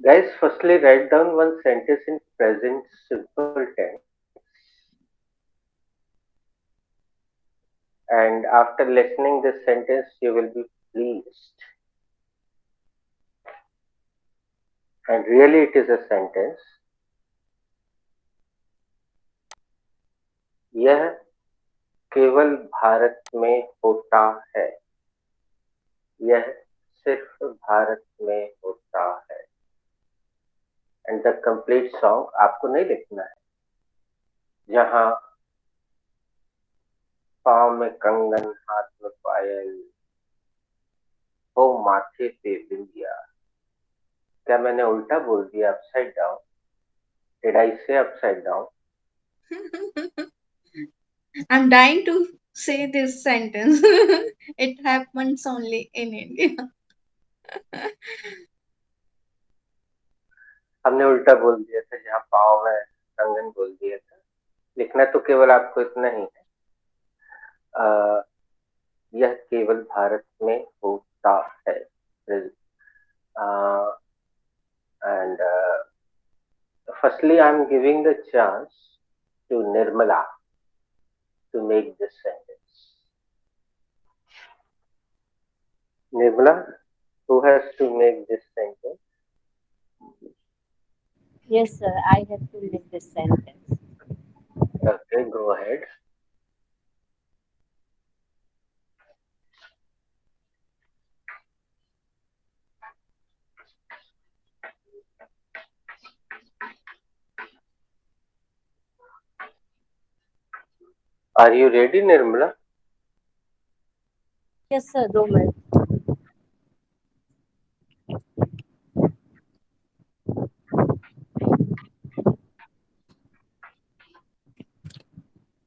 Guys, firstly write down one sentence in present simple tense, and after listening this sentence you will be pleased. And really it is a sentence. यह केवल भारत में होता है. यह सिर्फ भारत में होता है. एंड द कंप्लीट सॉन्ग आपको नहीं लिखना है. जहां पाँव में कंगन, हाथ में पायल, हो माथे पे बिंदिया. क्या मैंने उल्टा बोल दिया? Upside down? डिड आई से upside down? I'm dying to say this sentence. It happens only in India. हमने उल्टा बोल दिया था. जहाँ पाँव में कंगन बोल दिया था. लिखना तो केवल आपको इतना ही है. यह केवल भारत में होता है. And firstly, I'm giving the chance to Nirmala to make this sentence. Nirmala, who has to make this sentence? Yes, sir. I have to make this sentence. Okay, go ahead. Are you ready, Nirmala? Yes, sir. 2 minutes.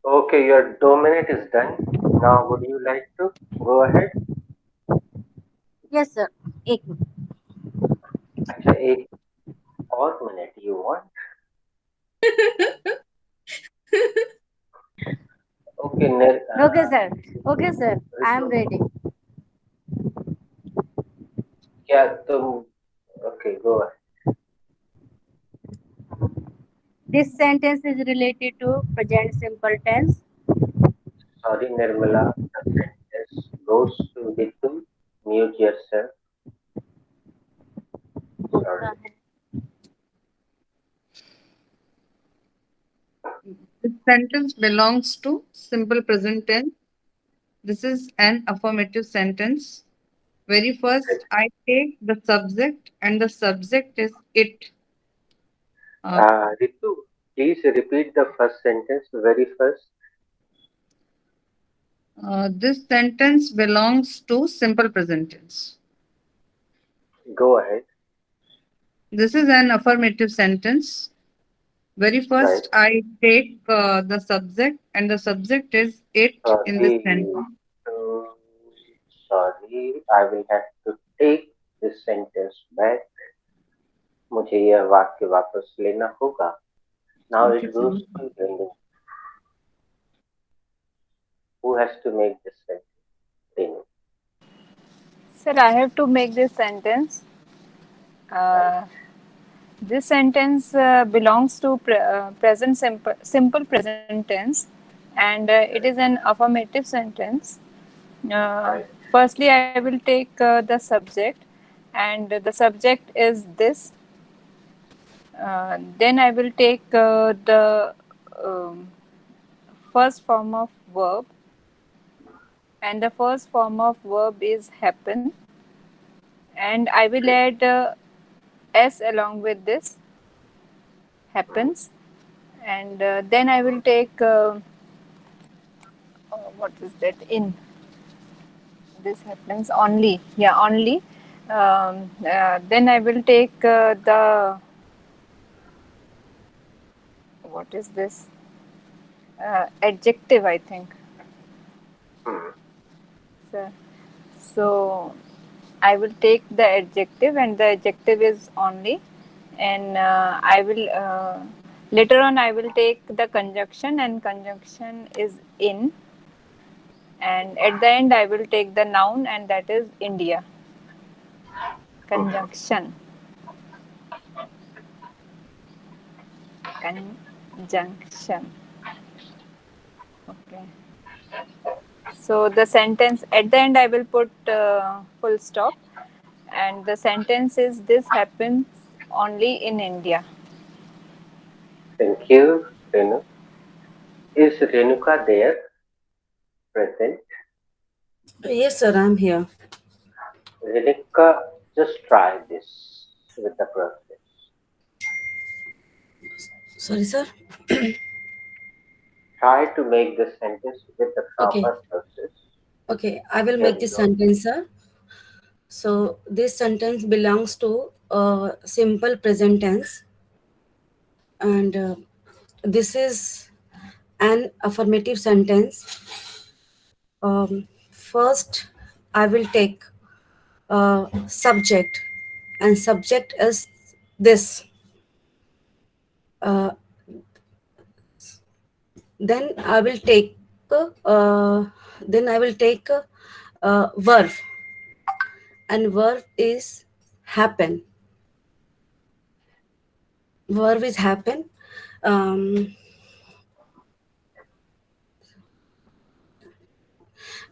Okay, your 2 minute is done. Now, would you like to go ahead? Yes, sir. एक minute. अच्छा, एक और minute you want? Okay, Okay, sir. Okay, sir. I am ready. क्या तुम? Okay, go ahead. This sentence is related to present simple tense. Sorry, Nirmala, the sentence goes to Ritu. Mute yourself. Sorry. This sentence belongs to simple present tense. This is an affirmative sentence. Very first, I take the subject, and the subject is it. Ritu, please repeat the first sentence very first. This sentence belongs to simple present tense. Go ahead. This is an affirmative sentence. Very Right. first, I take the subject, and the subject is it in this Sorry, sentence. uh, sorry. I will have to take this sentence back. मुझे यह वाक्य वापस लेना होगा. Now Okay, it goes fine. to Renu. Who has to make this sentence? Renu. Sir, I have to make this sentence. Right. Uh, this sentence belongs to present simple present tense, and it is an affirmative sentence. Right. Firstly, I will take the subject, and the subject is this. Then I will take um, first form of verb, and the first form of verb is happen, and I will Okay. add s along with this Mhm. happens, and then I will take what is that in this happens only, yeah, only. Then I will take the what is this adjective, I think. Mhm. So, so I will take the adjective, and the adjective is only, and I will later on I will take the conjunction, and conjunction is in, and at the end I will take the noun, and that is India. Mhm. Conjunction. conjunction. Okay. So the sentence at the end I will put full stop, and the sentence is this happens only in India. Thank you, Renu. Is Renuka there, present? Yes, sir, I'm here. Renuka, just try this with the process. Sorry, sir. Try to make the sentence with the Okay. proper process. Okay, I will Here make we this go. sentence, sir. So this sentence belongs to simple present tense, and this is an affirmative sentence. First, I will take subject, and subject is this. Uh, then I will take verb, and verb is happen. Verb is happen. Um,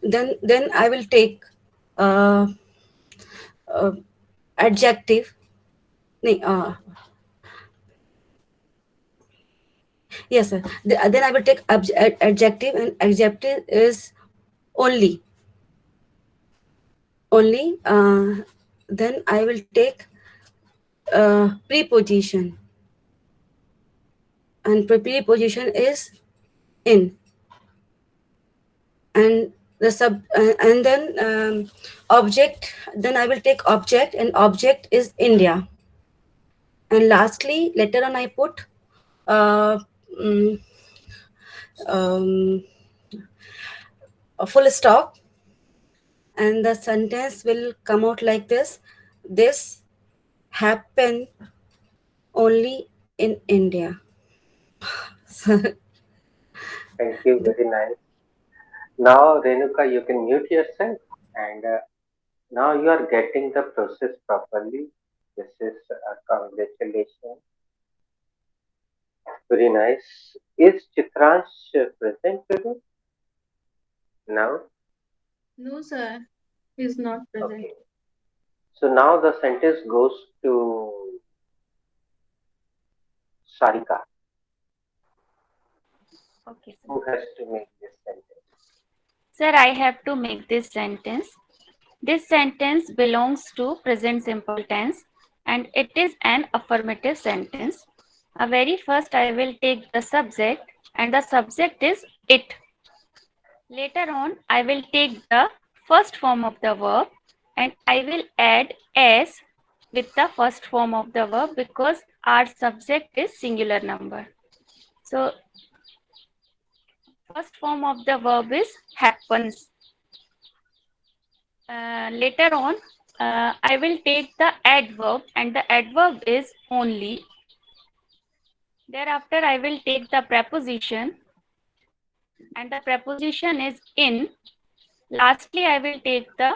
then I will take uh, uh, adjective. Nee, yes, sir. Then I will take adjective, and adjective is only. Only. Then I will take preposition, and preposition is in, and the and then object. Then I will take object, and object is India. And lastly, later on I put uh, mm, um, a full stop, and the sentence will come out like this: this happen only in India. Thank you, very nice. Now, Renuka, you can mute yourself, and now you are getting the process properly. This is congratulations. Very nice. Is Chitransh present today? Now? No, sir. He's not present. Okay. So now the sentence goes to Sarika, Okay, sir. who has to make this sentence. Sir, I have to make this sentence. This sentence belongs to present simple tense and it is an affirmative sentence. Very first, I will take the subject and the subject is it. Later on, I will take the first form of the verb and I will add s with the first form of the verb because our subject is singular number. So, first form of the verb is happens. Later on, I will take the adverb and the adverb is only. Thereafter, I will take the preposition and the preposition is in. Lastly, I will take the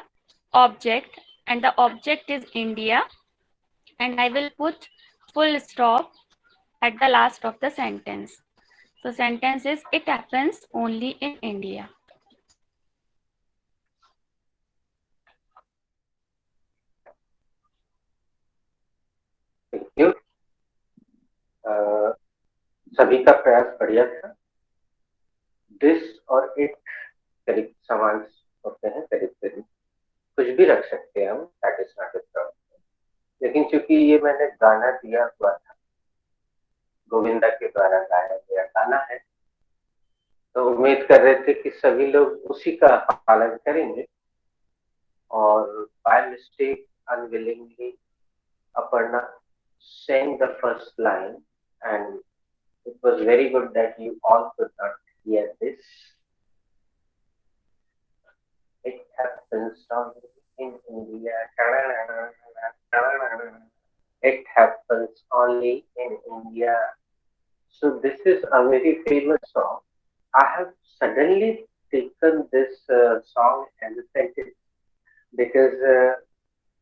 object and the object is India and I will put full stop at the last of the sentence. So sentence is it happens only in India. Thank you. सभी का प्रयास बढ़िया था. This और it करीब समान होते हैं, करीब करीब कुछ भी रख सकते हैं हम, that is not a problem. लेकिन चूंकि ये मैंने गाना दिया हुआ था, गोविंदा के द्वारा गाया गया गाना है, तो उम्मीद कर रहे थे कि सभी लोग उसी का पालन करेंगे. और by mistake unwillingly Aparna sang the first line, and it was very good that you all could not hear this. It happens only in India. It happens only in India. So this is a very famous song. I have suddenly taken this song as a sentence because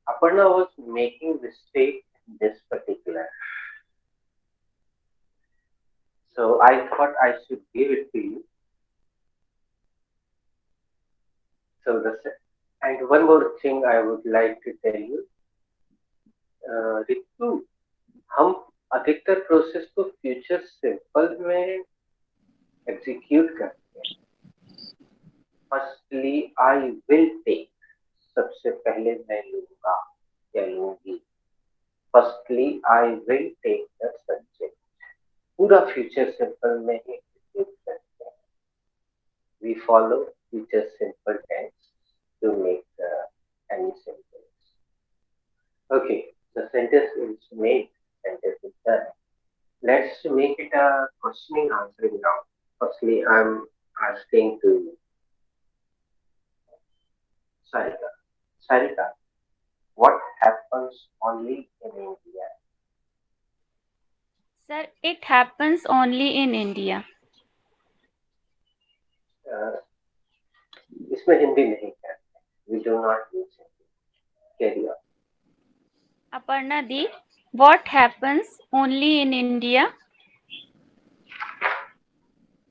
Aparna was making mistake in this particular. So I thought I should give it to you. So and one more thing I would like to tell you, Ritu, हम अधिकतर process को future simple में execute करते हैं. Firstly I will take, सबसे पहले मैं लूंगा या लूंगी. Firstly I will take the subject, पूरा फ्यूचर सिंपल में ही एग्जीक्यूट करते हैं. We follow future simple tense to make any sentence. Okay, the sentence is made, sentence is done. Let's make it a questioning answering round. Firstly, I'm asking to Sarika. Sarika, what happens only in India? Sir, it happens only in India. इसमें हिंदी नहीं कहते. We do not use Hindi. Carry on. Aparna Di, what happens only in India?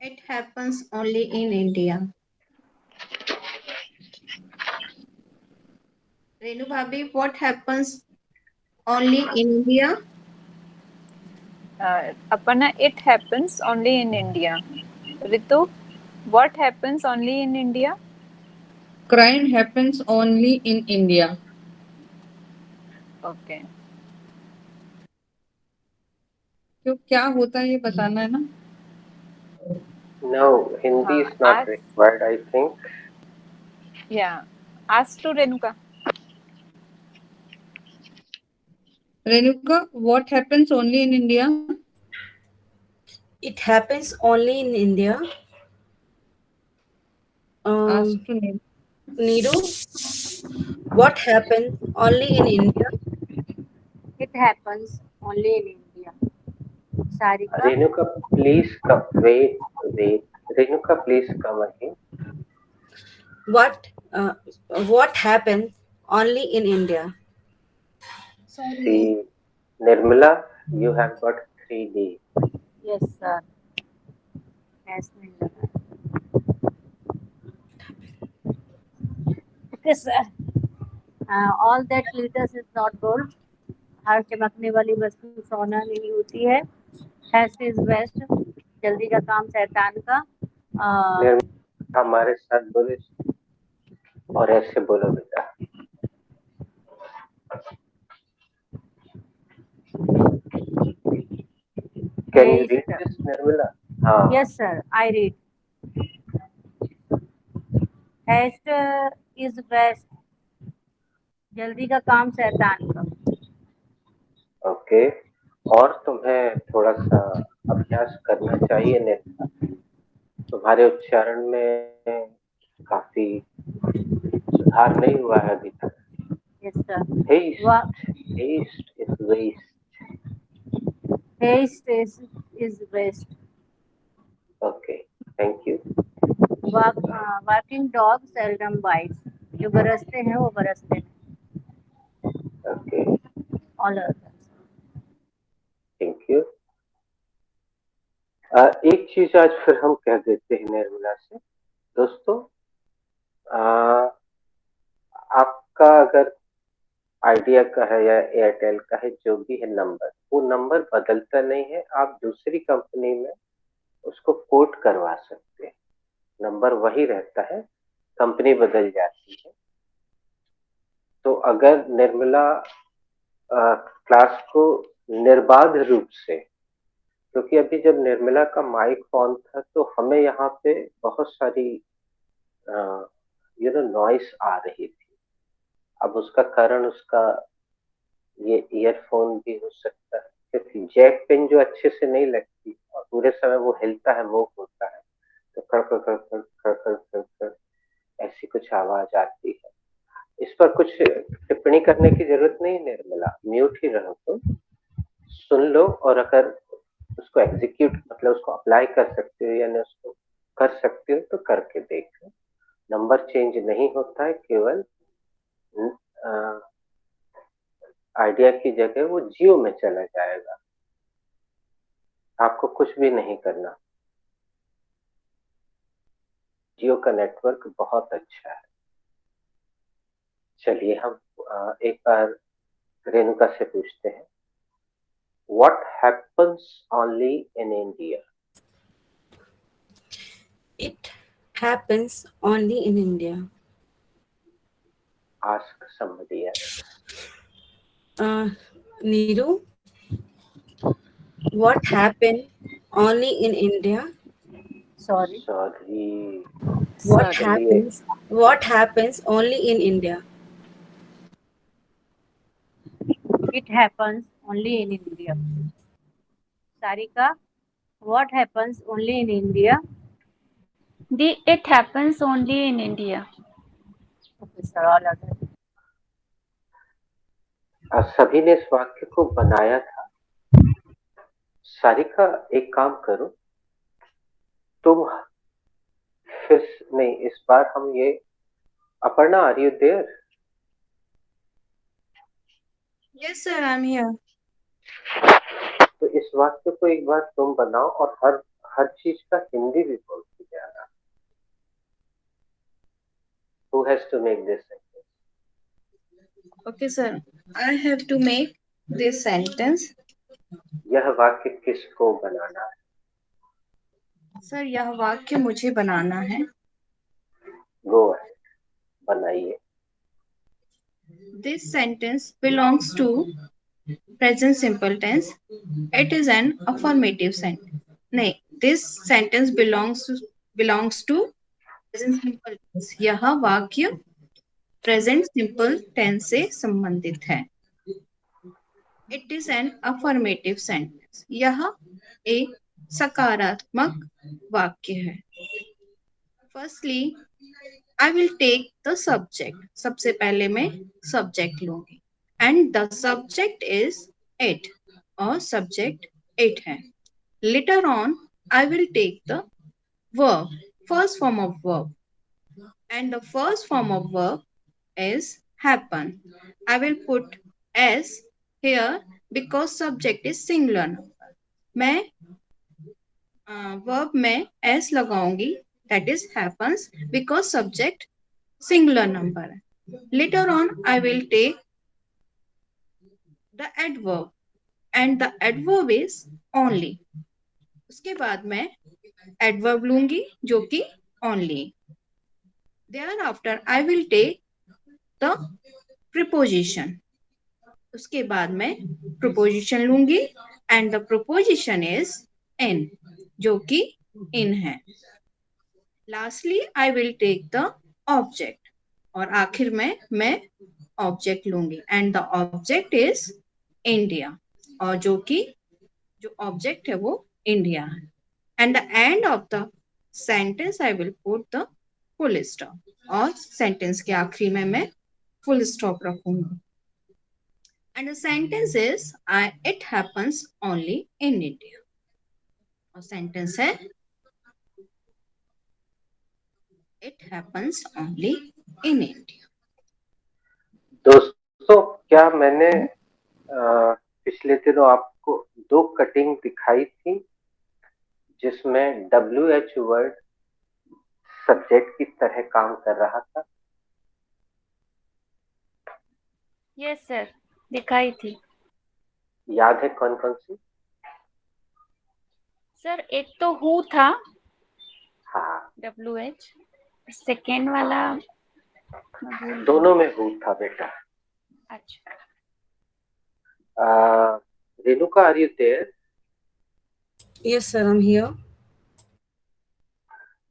It happens only in India. Renu Bhabhi, what happens only in India? Aparna, it happens only in India. Ritu, what happens only in India? Crime happens only in India. Okay. क्यों, क्या होता है ये बताना है ना. No, Hindi is not ask, required, I think. Yeah. Ask to Renuka. Renuka, what happens only in India? It happens only in India. Ask to Neeru. Neeru, what happens only in India? It happens only in India. Sarika, Renuka, please come. Wait. Renuka, please come again. What happens only in India? Sorry. See, Nirmala, you have got 3D. yes, sir. Yes, sir. Okay, sir. All that glitters is not gold. हर चमकने वाली वस्तु सोना नहीं होती है. Haste is best. जल्दी का काम शैतान का. निर्मला, हमारे साथ बोले और ऐसे बोलो बेटा. Can you read this, Nirmala? हाँ. Yes, sir. I read. Haste is best. जल्दी का काम शैतान का. ओके. और तुम्हें थोड़ा सा अभ्यास करना चाहिए निर्मला. तुम्हारे उच्चारण में काफी सुधार नहीं हुआ है अभी तक. Yes, sir. Haste is waste. Haste is best. Okay, thank you. Working dog seldom bites. जो बरसते हैं वो बरसते हैं. Okay, All others. thank you. एक चीज आज फिर हम कह देते हैं निर्मला से. दोस्तों, आपका अगर आइडिया का है या एयरटेल का है, जो भी है नंबर, वो नंबर बदलता नहीं है. आप दूसरी कंपनी में उसको पोर्ट करवा सकते हैं. नंबर वही रहता है, कंपनी बदल जाती है. तो अगर निर्मला क्लास को निर्बाध रूप से, क्योंकि अभी जब निर्मला का माइक ऑन था तो हमें यहाँ पे बहुत सारी नॉइस आ रही थी. अब उसका कारण उसका ये ईयरफोन भी हो सकता है, क्योंकि जैक पिन जो अच्छे से नहीं लगती और पूरे समय वो हिलता है, मूव होता है, तो खड़ खड़ खड़ खड़ खड़ खड़ खड़ खड़ ऐसी कुछ आवाज आती है. इस पर कुछ टिप्पणी करने की जरूरत नहीं निर्मला. म्यूट ही रहो, तो सुन लो, और अगर उसको एग्जीक्यूट मतलब उसको अप्लाई कर सकते हो यानी उसको कर सकते हो तो करके देखो. नंबर चेंज नहीं होता है, केवल आइडिया की जगह वो जियो में चला जाएगा. आपको कुछ भी नहीं करना। जियो का नेटवर्क बहुत अच्छा है। चलिए हम एक बार रेणुका से पूछते हैं, what happens only in India? It happens only in India. Ask somebody else. Neeru, what happened only in India? Sorry. Sorry. What Sorry. चलिए, happens? What happens only in India? It happens only in India. Sarika, what happens only in India? It happens only in India. Okay, sir, all other. सभी ने इस वाक्य को बनाया था। सारिका, एक काम करो, तुम फिर नहीं, इस बार हम ये, Aparna are you there? Yes, sir, I'm here. तो इस वाक्य को एक बार तुम बनाओ और हर हर चीज का हिंदी भी बोल के जाना। Who has to make this sentence? Okay, sir. I have to make this sentence. यह वाक्य किसको बनाना है? सर, यह वाक्य मुझे बनाना है। गो अहेड, बनाइए। This sentence belongs to present simple tense. It is an affirmative sentence. नहीं, this sentence belongs to present simple tense. यह वाक्य present simple tense से संबंधित है। It is an affirmative sentence. यह एक सकारात्मक वाक्य है। Firstly, I will take the subject. सबसे पहले मैं subject लूंगी. And the subject is it. और subject it है. Later on, I will take the verb. First form of verb. And the first form of verb is happen. I will put s here because subject is singular number. मैं verb में s लगाऊंगी, that is happens because subject singular number है. Later on I will take the adverb and the adverb is only. उसके बाद मैं adverb लूंगी जो कि only. Thereafter I will take the preposition. उसके बाद मैं preposition लूंगी and the preposition is in, जो कि in है. Lastly, I will take the object. और आखिर में मैं object लूंगी and the object is India. और जो object है वो India है. And the end of the sentence I will put the full stop. और sentence के आखिरी में मैं full stop रखूंगी. And the sentence is it happens only in India. और sentence है it happens only in India. दोस्तों, क्या मैंने पिछले दिनों आपको 2 कटिंग दिखाई थी जिसमें WH वर्ड सब्जेक्ट की तरह काम कर रहा था? यस सर, दिखाई थी। याद है कौन कौन सी? सर एक तो हु था, हाँ, WH, सेकेंड वाला दोनों में हु था बेटा। अच्छा, Renuka, are you there? Yes, sir, I'm here.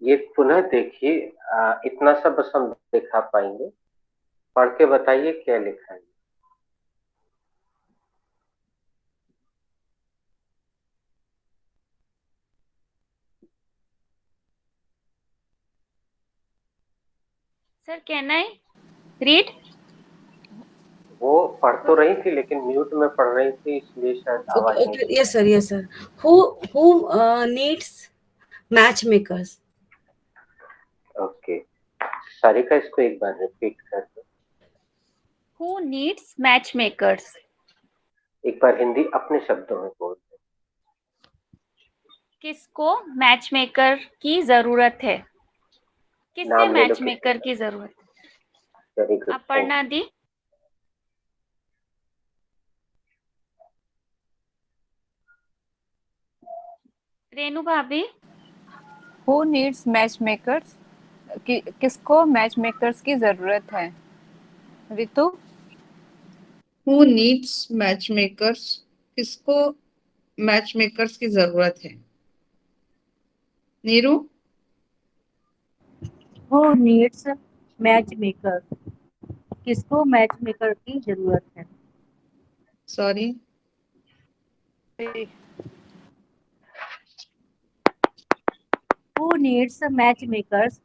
ये पुनः देखिए, इतना सा बस हम दिखा पाएंगे। पढ़ के बताइए क्या लिखा है। Sir can I read? वो पढ़ तो रही थी लेकिन म्यूट में पढ़ रही थी, इसलिए शायद आवाज Okay, नहीं। yes, sir, yes, sir. Who needs matchmakers? Okay, Sarika इसको एक बार रिपीट कर दो। Who needs match makers? एक बार हिंदी अपने शब्दों में बोल दो। किसको मैच मेकर की जरूरत है? किससे नाम ले लो मैच मेकर की जरूरत है? Very good. अपर्णा दी। रेणु भाभी। Who needs match makers? किसको मैच मेकर्स की जरूरत है? Ritu. Who needs match makers? किसको मैच मेकर्स की जरूरत है? Neeru. Who needs match maker? किसको मैच मेकर की जरूरत है? Sorry. Who needs match makers?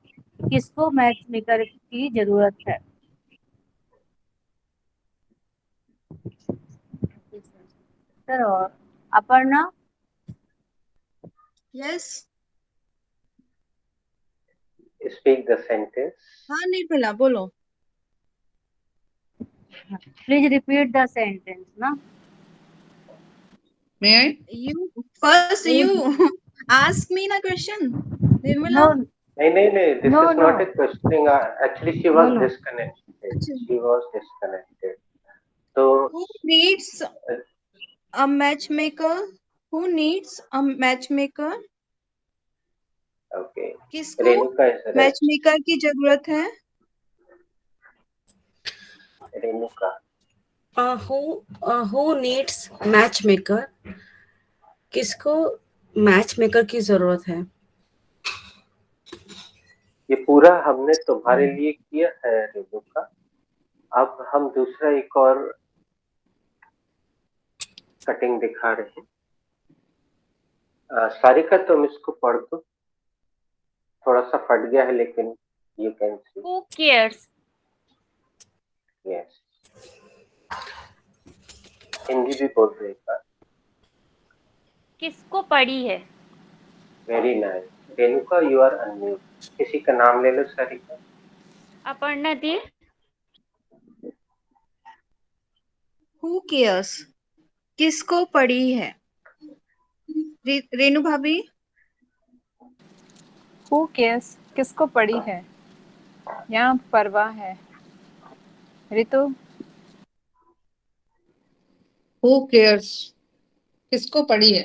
किसको मैच मेकर की जरूरत है? सर और Aparna. Yes. Speak the sentence. हाँ निर्मला बोलो। प्लीज रिपीट द सेंटेंस ना। May I? You first you ask me a question, no Nirmala. नहीं नहीं नहीं, this no is no not a questioning, actually she no was no disconnected, अच्छा, she was disconnected. तो who needs a matchmaker? Who needs a matchmaker? Okay, किसको Renuka is rest. Matchmaker की जरूरत है? Renuka. Who needs match maker? किसको match maker की जरूरत है? ये पूरा हमने तुम्हारे लिए किया है रेणुका। अब हम दूसरा एक और कटिंग दिखा रहे हैं। सारिका तुम इसको पढ़ दो, थोड़ा सा फट गया है लेकिन you can see. Who cares? Yes, Hindi भी बोल रहे हैं। किसको पड़ी है? Very nice Renuka, you are unmute. किसी का नाम ले लो सारिका। अपर्णा दी। Who cares? किसको पड़ी है? रेणु भाभी। Who cares? किसको पड़ी है? यहाँ परवाह है। रितु। Who cares? किसको पड़ी है?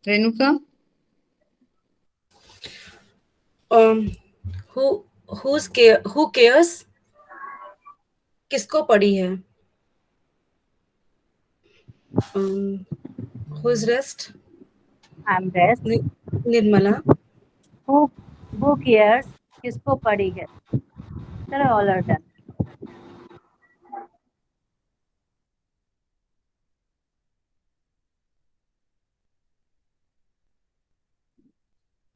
रेणुका। Who cares? किसको पड़ी है? Who is rest? I am rest. Nirmala. Who who cares? किसको पड़ी है? Sir all are done.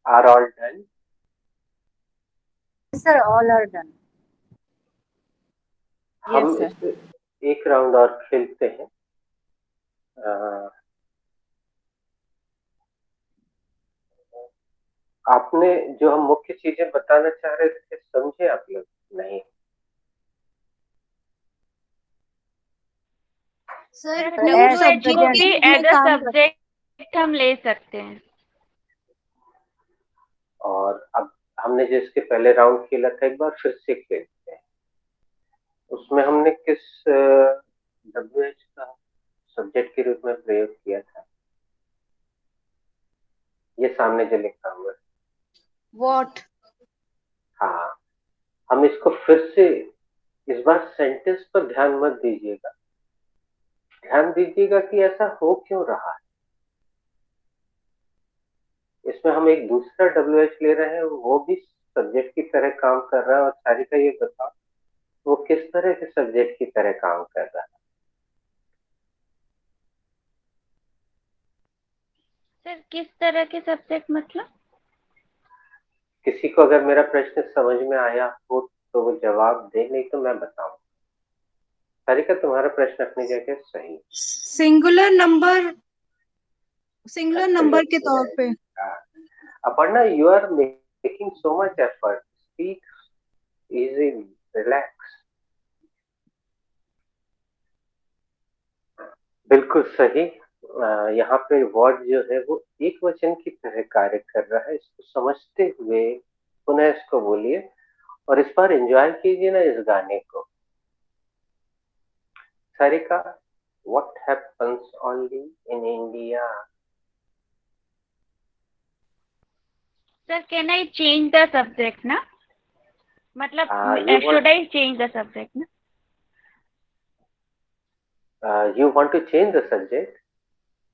Are all done. Sir all are done. हम यस सर। इस पे एक राउंड और खेलते हैं। आपने जो हम मुख्य चीजें बताना चाह रहे थे समझे आप लोग? नहीं। सर सर न्यू एज टू एच को सब्जेक्ट के भी रूप में एज अ काम कर। सब्जेक्ट हम ले सकते हैं। और अब हमने जो इसके पहले राउंड खेला था एक बार फिर से खेलते हैं। उसमें हमने किस WH का सब्जेक्ट के रूप में प्रयोग किया था? ये सामने जो लिखा हुआ है। What? हाँ, हम इसको फिर से इस बार सेंटेंस पर ध्यान मत दीजिएगा, ध्यान दीजिएगा कि ऐसा हो क्यों रहा है। इसमें हम एक दूसरा WH ले रहे हैं, वो भी सब्जेक्ट की तरह काम कर रहा है। और सारिका ये बताओ वो किस तरह के सब्जेक्ट की तरह काम कर रहा है? सर किस तरह के सब्जेक्ट मतलब? किसी को अगर मेरा प्रश्न समझ में आया हो तो वो जवाब दे, नहीं तो मैं बताऊं। सारिका तुम्हारा प्रश्न अपनी जगह सही। सिंगुलर नंबर के तौर पे। Aparna, you are making so much effort, speak easy, relax. बिल्कुल सही। यहाँ पे वर्ड जो है वो एक वचन की तरह कार्य कर रहा है। इसको समझते हुए पुनः इसको बोलिए और इस बार एंजॉय कीजिए ना इस गाने को। Sarika, what happens only in India? Sir, can I change the subject ना? मतलब You should want I change the subject ना? you want to change the subject?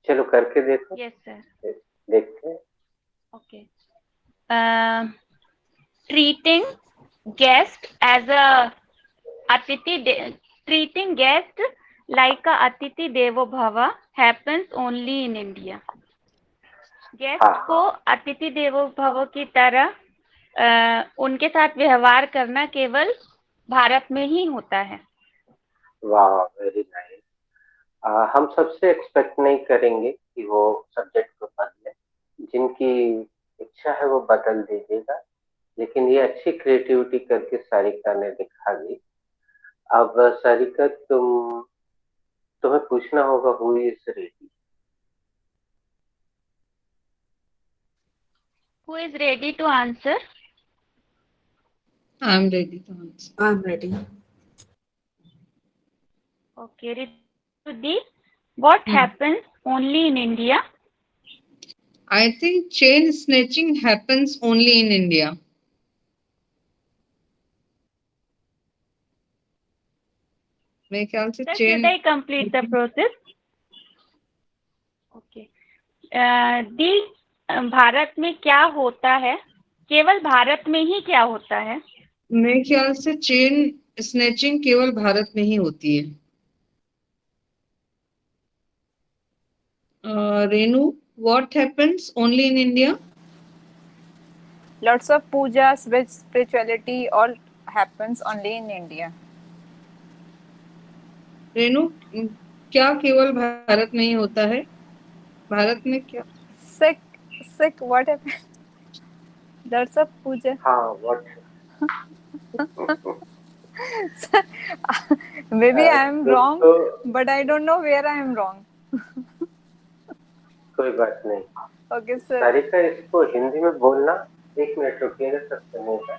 चलो करके देखो। Yes sir. देखते हैं। Okay. Treating guest as a treating guest like a Atiti Devo Bhava happens only in India. Guest हाँ को अतिथि देवो भव की तरह उनके साथ व्यवहार करना केवल भारत में ही होता है। वाह, वेरी नाइस। हम सबसे एक्सपेक्ट नहीं करेंगे कि वो सब्जेक्ट को बदले। जिनकी इच्छा है वो बदल दीजिएगा, लेकिन ये अच्छी क्रिएटिविटी करके सारिका ने दिखा दी। अब सारिका, तुम्हें पूछना होगा who is ready. Who is ready to answer? I'm ready to answer. I'm ready. Okay, Riddhi, what happens only in India? I think chain snatching happens only in India. मेरे ख्याल से Sir, chain should I complete the process? Okay. दी भारत में क्या होता है? केवल भारत में ही क्या होता है? मेरे ख्याल से चेन स्नैचिंग केवल भारत में ही होती है। Renu, what happens only in India? Lots of puja, spirituality, all happens only in India. Renu, क्या केवल भारत में ही होता है? भारत में क्या? Sick, what happened? Lots of puja. हाँ, what? Maybe I am wrong, तो but I don't know where I am wrong. कोई बात नहीं। Okay, sir. सारिका, इसको हिंदी में बोलना। 1 मिनट रुकिएगा, सब सुनिएगा।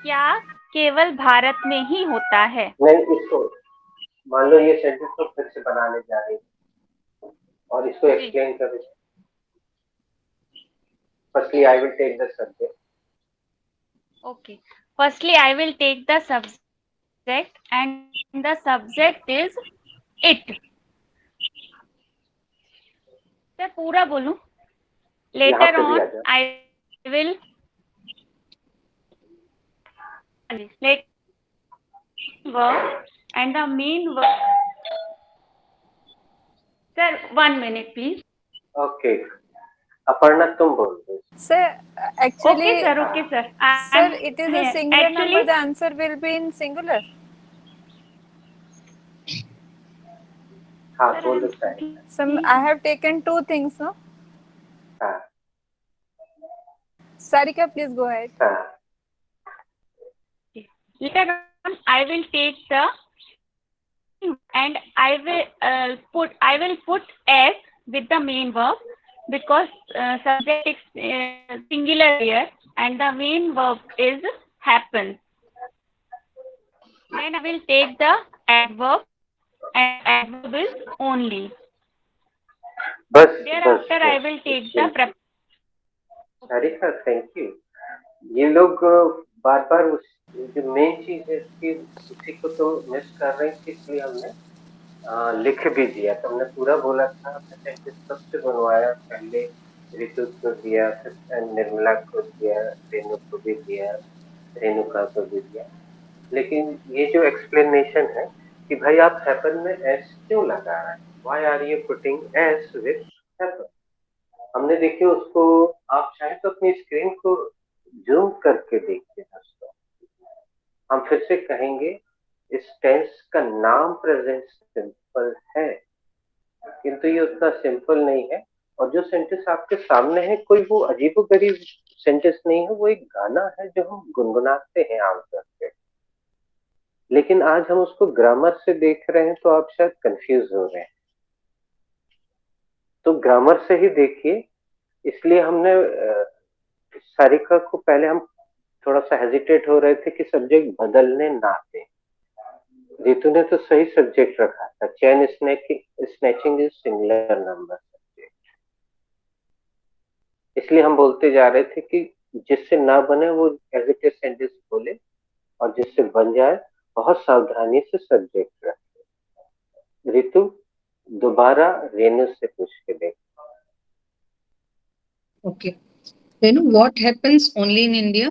क्या केवल भारत में ही होता है? नहीं, इसको मान लो ये सेंटेंस को फिर से बनाने जा रही है और इसको एक्सप्लेन करें। Firstly, I will take the subject. Okay. Firstly, I will take the subject, and the subject is it. Sir पूरा बोलूं? Later on, I will let verb and the main verb. Sir, 1 minute, please. Okay. Aparna, तुम बोल दो। Sir, actually, Okay, sir. Sir, it is a singular actually, number. The answer will be in singular. हाँ, बोलो Sarika. I have taken 2 things, no? हाँ। Sarika, please go ahead. हाँ। Later on, I will take the and I will put s with the main verb because subject is singular here and the main verb is happen. Then I will take the adverb and adverb is only. बस Thereafter I will take the preposition. Sarika, thank you. ये लोग बार बार उस जो main चीज है इसकी उसी को तो मिस कर रहे थे, इसलिए हमने लिख भी दिया। तुमने पूरा बोला था, हमने सेंटेंस सबसे बनवाया। पहले ऋतु को दिया, फिर निर्मला को दिया, रेणु को भी दिया, रेणुका को भी दिया। लेकिन ये जो एक्सप्लेनेशन है कि भाई आप हैपन में एस क्यों लगा रहे हैं, why are you putting S with happen, हमने देखिए उसको। आप चाहे तो अपनी स्क्रीन को जूम करके देखिए दोस्तों। हम फिर से कहेंगे, इस टेंस का नाम प्रेजेंट सिंपल है, किंतु ये उतना सिंपल नहीं है। और जो सेंटेंस आपके सामने है, कोई वो अजीबोगरीब सेंटेंस नहीं है, वो एक गाना है जो हम गुनगुनाते हैं आमतौर पे। लेकिन आज हम उसको ग्रामर से देख रहे हैं तो आप शायद कंफ्यूज हो रहे हैं। तो ग्रामर से ही देखिए, इसलिए हमने सारिका को पहले हम थोड़ा सा हेजिटेट हो रहे थे कि सब्जेक्ट बदलने ना दें। रितु ने तो सही सब्जेक्ट रखा था, chain snatching is singular number subject. इसलिए हम बोलते जा रहे थे कि जिससे ना बने वो एज सेंटेंस बोले, और जिससे बन जाए बहुत सावधानी से सब्जेक्ट रखे। रितु दोबारा रेणु से पूछ के देख। Okay. Renu, what happens only in India?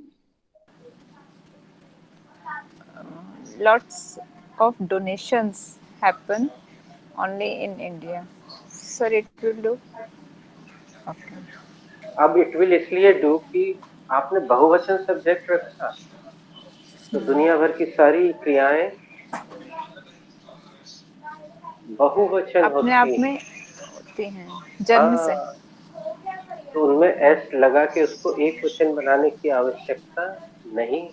Lots of donations happen only in India. Sir, it will do. Okay. अब इट विल इसलिए डू कि आपने बहुवचन सब्जेक्ट रखा, तो दुनिया भर की सारी क्रियाएं बहुवचन अपने आप होती में हैं। होती हैं जन्म से। हाँ, तो उनमें एस लगा के उसको एक वचन बनाने की आवश्यकता नहीं।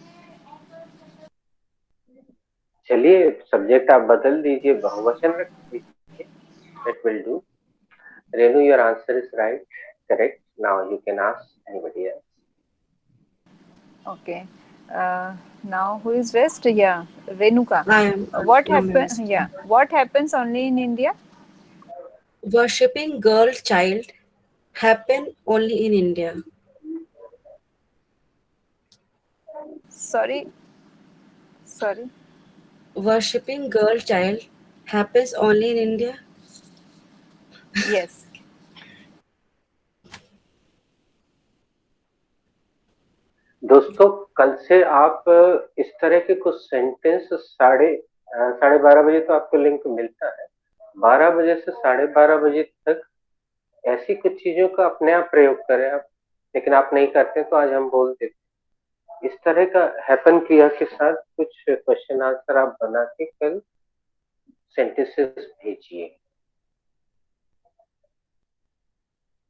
चलिए सब्जेक्ट आप बदल दीजिए, बहुवचन रख दीजिए, that will do. Renu, your answer is right, correct. Now you can ask anybody else. Okay. Now who is rest? Yeah, Renuka. I am. What I'm happen? rest. Yeah, what happens only in India? Worshipping girl child happen only in India. Sorry. Worshipping girl child happens only in India. Yes. दोस्तों, कल से आप इस तरह के कुछ sentence 12:30 बजे तो आपको लिंक मिलता है, 12 बजे से 12:30 बजे तक ऐसी कुछ चीजों का अपने आप प्रयोग करें आप। लेकिन आप नहीं करते तो आज हम बोल देते। इस तरह का हैपन क्रिया के साथ कुछ क्वेश्चन आंसर आप बना के कल सेंटेंसेस भेजिए।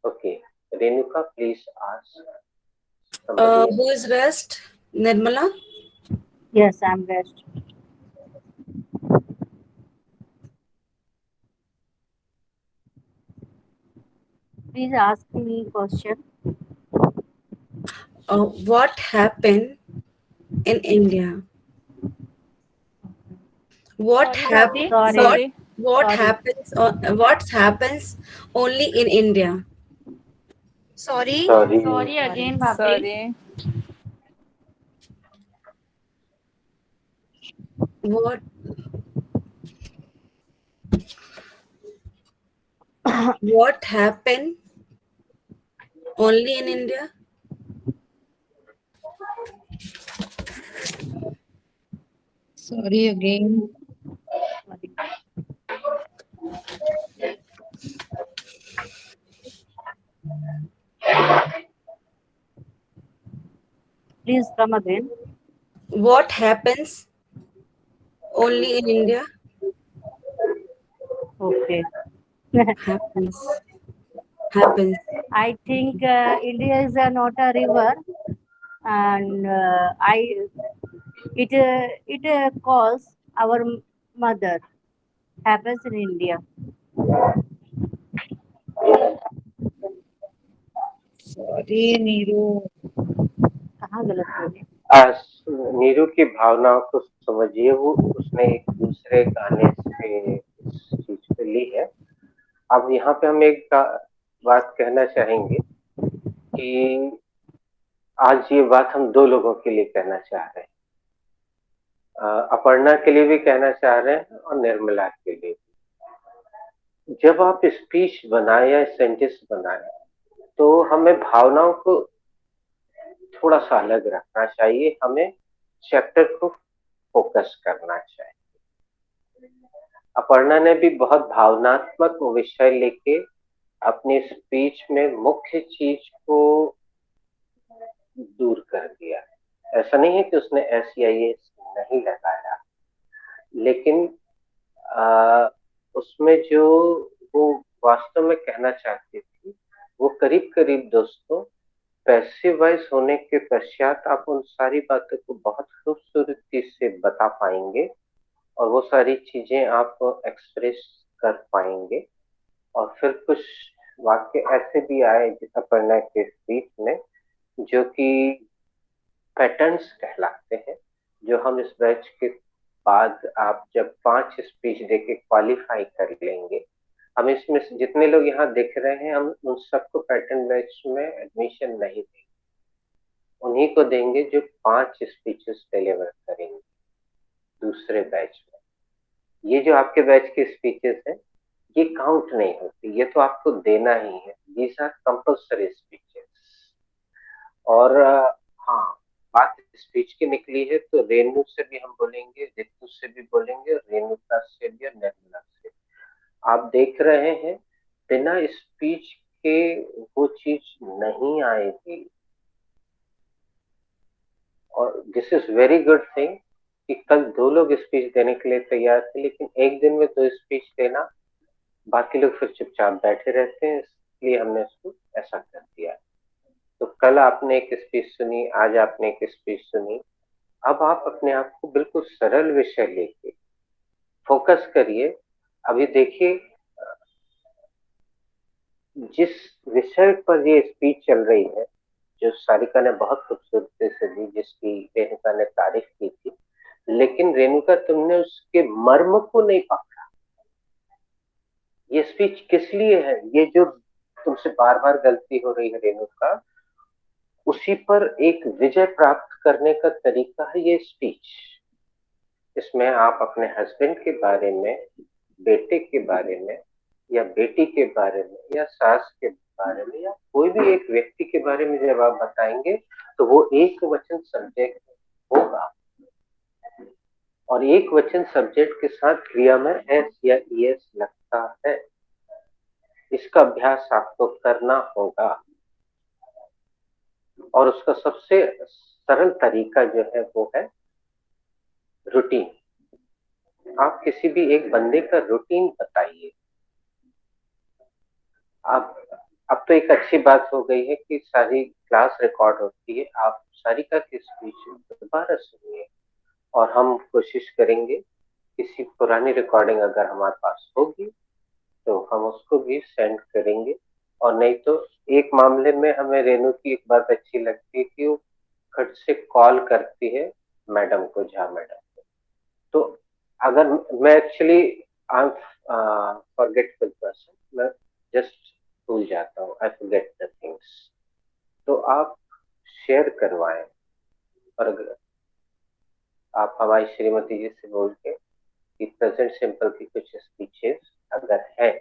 Okay, Renuka please ask. Who is rest? Nirmala? Yes, I'm rest. Please ask me question. What happened in India? What Sorry. Sorry. what Sorry. happens? What happens only in India? Sorry. Sorry again, Bhabhi. Sorry. What happened only in India? Sorry again. Please come again. What happens only in India? Okay. Happens. I think India is not a river, and it calls our mother. Happens in India. Sorry, Neeru. कहाँ गलत हो गया? नीरू की भावनाओं को समझिए, वो उसने एक दूसरे गाने से इस चीज पे ली है। अब यहाँ पे हम एक बात कहना चाहेंगे कि आज ये बात हम दो लोगों के लिए कहना चाह रहे हैं, अपर्णा के लिए भी कहना चाह रहे हैं और निर्मला के लिए भी। जब आप स्पीच बनाए या सेंटेंस बनाए तो हमें भावनाओं को थोड़ा सा अलग रखना चाहिए, हमें चैप्टर को फोकस करना चाहिए। अपर्णा ने भी बहुत भावनात्मक विषय लेके अपनी स्पीच में मुख्य चीज को दूर कर दिया। ऐसा नहीं है कि उसने SEIS नहीं लगाया, लेकिन उसमें जो वो वास्तव में कहना चाहती थी वो करीब करीब दोस्तों पैसिव वॉइस होने के पश्चात आप उन सारी बातों को बहुत खूबसूरती से बता पाएंगे और वो सारी चीजें आप एक्सप्रेस कर पाएंगे और फिर कुछ वाक्य ऐसे भी आए अपर्णा के स्पीच में जो कि पैटर्न्स कहलाते हैं, जो हम इस बैच के बाद आप जब 5 स्पीच देके क्वालिफाई कर लेंगे, हम इसमें से जितने लोग यहाँ दिख रहे हैं हम उन सबको पैटर्न बैच में एडमिशन नहीं देंगे, उन्हीं को देंगे जो 5 स्पीचेस डिलीवर करेंगे दूसरे बैच में। ये जो आपके बैच की स्पीचेस हैं ये काउंट नहीं होती, ये तो आपको देना ही है। These are compulsory speeches. और हाँ, बात स्पीच की निकली है तो रेणु से भी हम बोलेंगे, रितु से भी बोलेंगे, रेणुका से भी और निर्मला से। आप देख रहे हैं बिना स्पीच के वो चीज नहीं आएगी। और this is very good thing कि कल 2 लोग स्पीच देने के लिए तैयार थे, लेकिन एक दिन में 2 स्पीच देना, बाकी लोग फिर चुपचाप बैठे रहते हैं, इसलिए हमने इसको ऐसा कर दिया। तो कल आपने एक स्पीच सुनी, आज आपने एक स्पीच सुनी। अब आप अपने आप को बिल्कुल सरल विषय लेके फोकस करिए। अभी देखिए जिस विषय पर ये स्पीच चल रही है, जो सारिका ने बहुत खूबसूरती से दी, जिसकी रेणुका ने तारीफ की थी, लेकिन रेणुका तुमने उसके मर्म को नहीं पकड़ा। ये स्पीच किस लिए है? ये जो तुमसे बार बार गलती हो रही है रेणुका, उसी पर एक विजय प्राप्त करने का तरीका है ये स्पीच। इसमें आप अपने हस्बैंड के बारे में, बेटे के बारे में, या बेटी के बारे में, या सास के बारे में, या कोई भी एक व्यक्ति के बारे में जब आप बताएंगे तो वो एक वचन सब्जेक्ट होगा, और एक वचन सब्जेक्ट के साथ क्रिया में एस या ईएस लगता है। इसका अभ्यास आपको करना होगा, और उसका सबसे सरल तरीका जो है वो है रूटीन। आप किसी भी एक बंदे का रूटीन बताइए। अब तो एक अच्छी बात हो गई है कि सारी क्लास रिकॉर्ड होती है, आप सारिका की स्पीच दोबारा सुनिए, और हम कोशिश करेंगे किसी पुरानी रिकॉर्डिंग अगर हमारे पास होगी तो हम उसको भी सेंड करेंगे। और नहीं तो एक मामले में हमें रेणु की एक बात अच्छी लगती है कि वो खट से कॉल करती है मैडम को, झा मैडम को। तो अगर मैं actually I am forgetful person, मैं जस्ट भूल जाता हूँ, आई फॉरगेट द थिंग्स। तो आप शेयर करवाएं, और अगर आप हमारी श्रीमती जी से बोल के कि प्रेजेंट सिंपल की कुछ स्पीचेस अगर है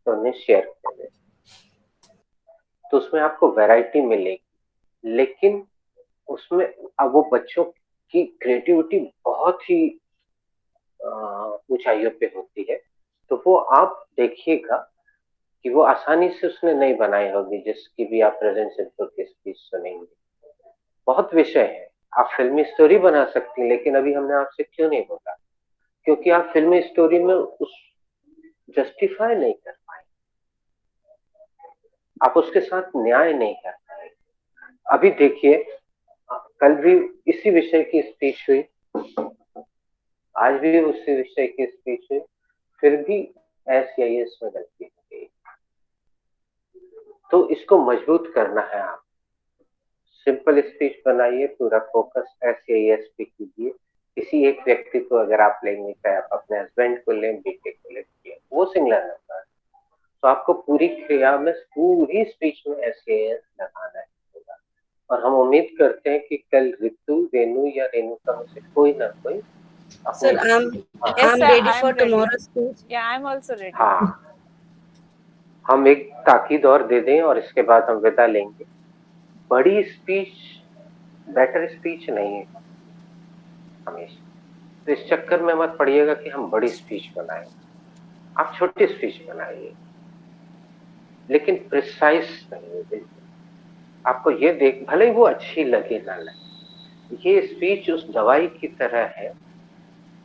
तो उन्हें शेयर करें, तो उसमें आपको वैरायटी मिलेगी। लेकिन उसमें अब वो बच्चों की क्रिएटिविटी बहुत ही ऊंचाइयों पे होती है, तो वो आप देखिएगा कि वो आसानी से उसने नहीं बनाई होगी जिसकी भी आप प्रेजेंट सिंपल की स्पीच सुनेंगे। बहुत विषय है, आप फिल्मी स्टोरी बना सकती हैं, लेकिन अभी हमने आपसे क्यों नहीं बोला? क्योंकि आप फिल्मी स्टोरी में उस जस्टिफाई नहीं कर पाए, आप उसके साथ न्याय नहीं कर पाए। अभी देखिए कल भी इसी विषय की स्पीच हुई, आज भी उसी विषय की स्पीच हुई, फिर भी एस में गलती हो गई। तो इसको मजबूत करना है। आप सिंपल स्पीच बनाइए, पूरा फोकस एस पे कीजिए। किसी एक व्यक्ति को अगर आप लेंगे, चाहे आप अपने हस्बैंड को लें, बेटे को लें, वो सिंगुलर नंबर है, तो आपको पूरी क्रिया में, पूरी स्पीच में एस लगाना है। और हम उम्मीद करते हैं कि कल रितु, रेणु या रेणुका में से कोई ना कोई Sir, I'm ready for tomorrow's speech. Yeah, I'm also ready. हाँ, हम एक ताकीद और दे दें और इसके बाद हम विदा लेंगे। बड़ी स्पीच बेटर स्पीच नहीं है हमेशा, तो इस चक्कर में मत पड़िएगा कि हम बड़ी स्पीच बनाएं। आप छोटी स्पीच बनाइए, लेकिन प्रिसाइज नहीं। बिल्कुल आपको ये देख, भले ही वो अच्छी लगे ना लगे, ये स्पीच उस दवाई की तरह है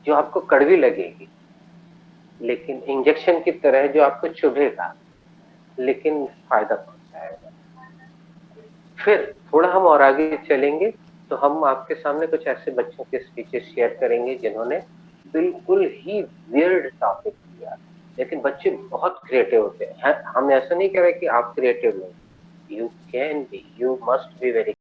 जो आपको कड़वी लगेगी, लेकिन इंजेक्शन की तरह है जो आपको चुभेगा लेकिन फायदा पहुंचाएगा। फिर थोड़ा हम और आगे चलेंगे तो हम आपके सामने कुछ ऐसे बच्चों के स्पीचेस शेयर करेंगे जिन्होंने बिल्कुल ही वियर्ड टॉपिक लिया, लेकिन बच्चे बहुत क्रिएटिव होते हैं। हम ऐसा नहीं कह रहे कि आप क्रिएटिव नहीं, you can be, you must be very